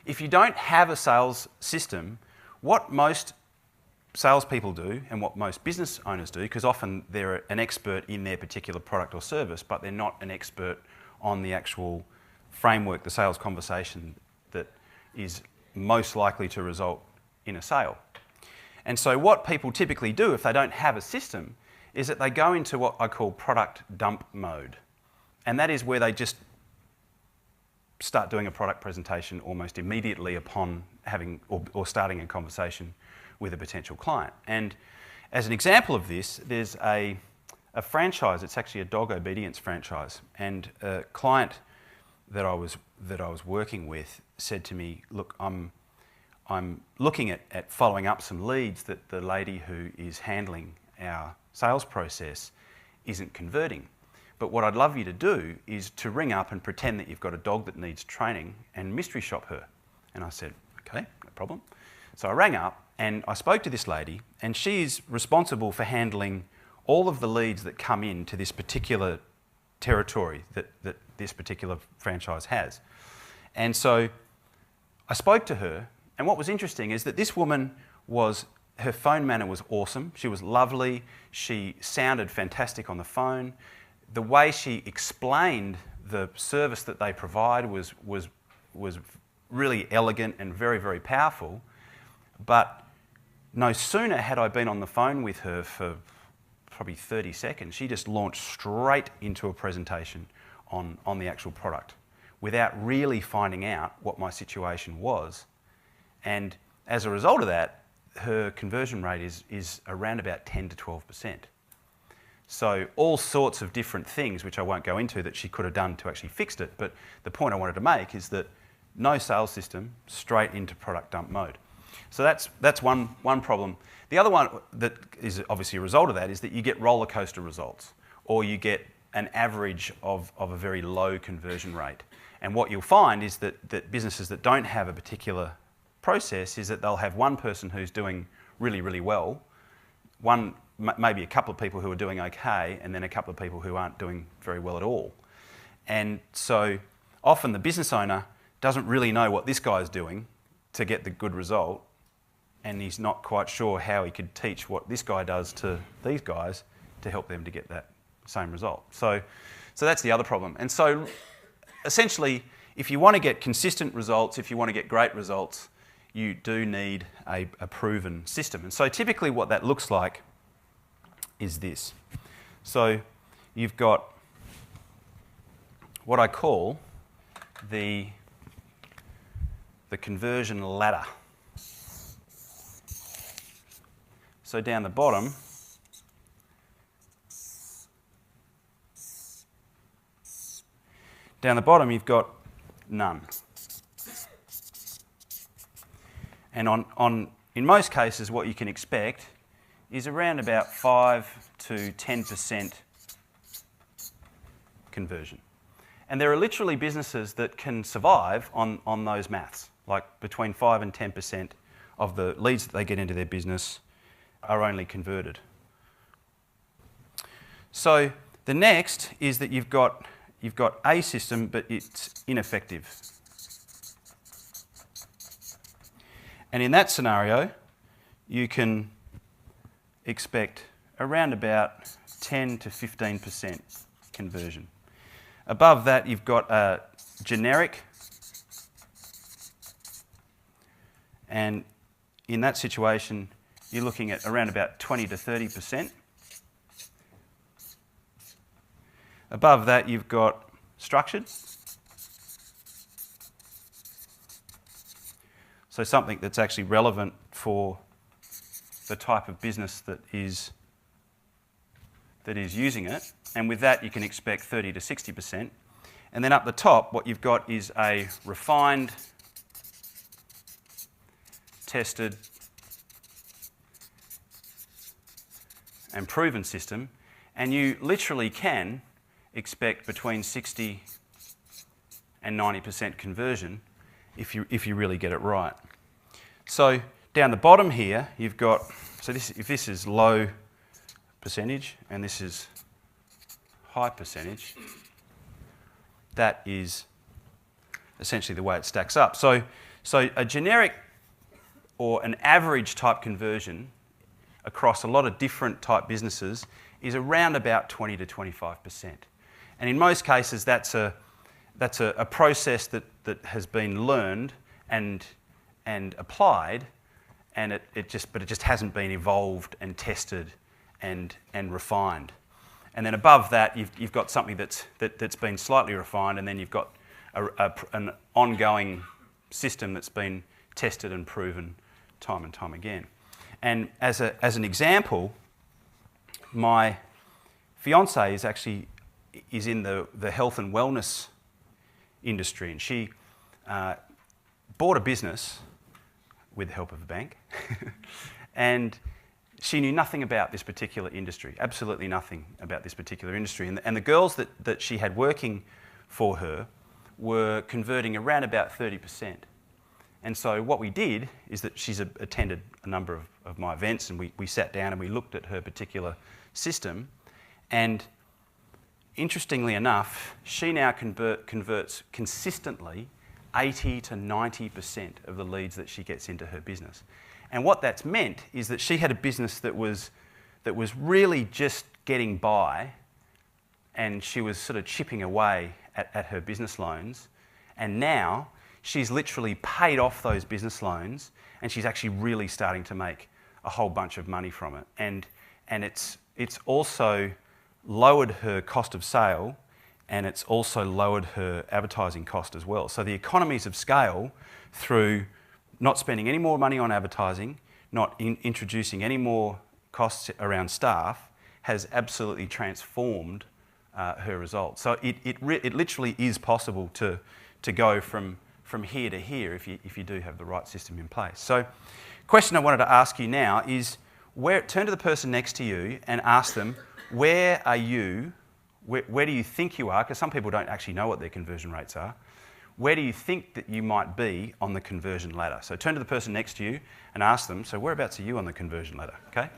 if you don't have a sales system, what most salespeople do and what most business owners do, because often they're an expert in their particular product or service, but they're not an expert on the actual framework, the sales conversation that is most likely to result in a sale. And so what people typically do if they don't have a system is that they go into what I call product dump mode. And that is where they just start doing a product presentation almost immediately upon having or starting a conversation with a potential client. And as an example of this, there's a franchise. It's actually a dog obedience franchise, and a client that I was working with said to me, "Look, I'm looking at following up some leads that the lady who is handling our sales process isn't converting. But what I'd love you to do is to ring up and pretend that you've got a dog that needs training and mystery shop her." And I said, "Okay, no problem." So I rang up and I spoke to this lady, and she is responsible for handling all of the leads that come into this particular territory that this particular franchise has. And so I spoke to her, and what was interesting is that this woman her phone manner was awesome. She was lovely. She sounded fantastic on the phone. The way she explained the service that they provide was really elegant and very, very powerful. But no sooner had I been on the phone with her for probably 30 seconds, she just launched straight into a presentation on the actual product without really finding out what my situation was. And as a result of that, her conversion rate is around about 10 to 12%. So all sorts of different things, which I won't go into, that she could have done to actually fix it. But the point I wanted to make is that no sales system, straight into product dump mode. So that's one problem. The other one that is obviously a result of that is that you get roller coaster results, or you get an average of a very low conversion rate. And what you'll find is that businesses that don't have a particular process is that they'll have one person who's doing really, really well, maybe a couple of people who are doing okay, and then a couple of people who aren't doing very well at all. And so often the business owner doesn't really know what this guy's doing to get the good result, and he's not quite sure how he could teach what this guy does to these guys to help them to get that same result. So that's the other problem. And so essentially, if you want to get consistent results, if you want to get great results, you do need a proven system. And so typically what that looks like is this. So you've got what I call the conversion ladder. So down the bottom, you've got none. And in most cases, what you can expect is around about 5 to 10% conversion. And there are literally businesses that can survive on those maths, like between 5 and 10% of the leads that they get into their business are only converted. So the next is that you've got a system, but it's ineffective. And in that scenario, you can expect around about 10 to 15% conversion. Above that, you've got a generic, and in that situation, you're looking at around about 20 to 30%. Above that, you've got structured. So something that's actually relevant for the type of business that is using it. And with that, you can expect 30 to 60%. And then up the top, what you've got is a refined, tested, and proven system. And you literally can expect between 60 and 90% conversion if you really get it right. So down the bottom here, you've got, if this is low percentage and this is high percentage, that is essentially the way it stacks up. So So a generic or an average type conversion across a lot of different type businesses is around about 20 to 25%. And in most cases, that's a process that has been learned and applied, and it just hasn't been evolved and tested and refined. And then above that, you've got something that's been slightly refined, and then you've got an ongoing system that's been tested and proven time and time again. And as an example, my fiancée is in the health and wellness industry, and she bought a business with the help of a bank, and she knew nothing about this particular industry, absolutely nothing about this particular industry. And the girls that she had working for her were converting around about 30%. And so what we did is that she's attended a number of my events, and we sat down and we looked at her particular system. And interestingly enough, she now converts consistently 80 to 90% of the leads that she gets into her business. And what that's meant is that she had a business that was really just getting by, and she was sort of chipping away at her business loans. And now she's literally paid off those business loans, and she's actually really starting to make a whole bunch of money from it. And it's also lowered her cost of sale, and it's also lowered her advertising cost as well. So the economies of scale through not spending any more money on advertising, not introducing any more costs around staff, has absolutely transformed her results. So it literally is possible to go from here to here if you do have the right system in place. So question I wanted to ask you now is, turn to the person next to you and ask them, where are you, where do you think you are, because some people don't actually know what their conversion rates are. Where do you think that you might be on the conversion ladder? So turn to the person next to you and ask them, so whereabouts are you on the conversion ladder, okay?